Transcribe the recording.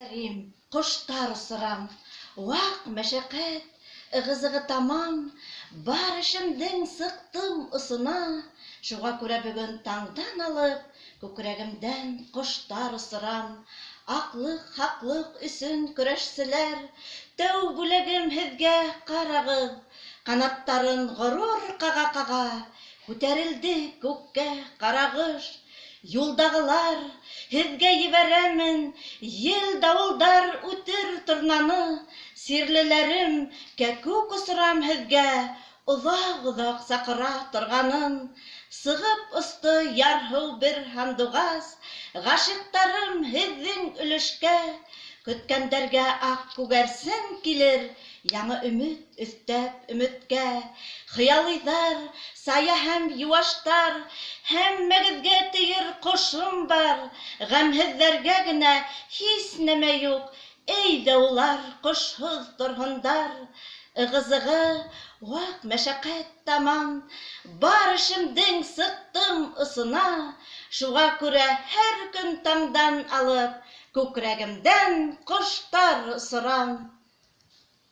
Рим, коштар сырам, вак мәшәкать, ыгызыгы тамам, бар эшемдең сыктым ысына, шуңа күрә бөгөн таңдан алып, күкрәгемдән коштар сырам. Аклык, хаклык өсөн көрәшселәр, тәү бүләгем һеҙгә ҡарағыҙ, ҡанаттарын ғорур ҡаға-ҡаға, күтәрелде күккә ҡарағыш. Юлдағылар, һеҙгә ебәрәмен, ел-дауылдар үтер торнаны, сирлеләрем, кәкүк осрам һеҙгә, оҙаҡ-оҙаҡ саҡыра торғанын. Сығып осто ярһыу бер һандуғас, ғашиҡтарым һеҙҙең өлөшкә, көткәндәргә аҡ күгәрсен килер, яңы өмөт өҫтәп өмөткә. Хыялыйҙар, сая һәм йыуаштар, һәммәгеҙгә тейер ҡошом бар, ғәмһеҙҙәргә генә һис нәмә юҡ, әйҙә улар ҡошһоҙ торһондар. Ыгызығы, ваҡ мәшәҡәт тамам, бар эшемдең сыҡтым ысына, шуға күрә һәр көн таңдан алып, күкрәгемдән ҡоштар осрам.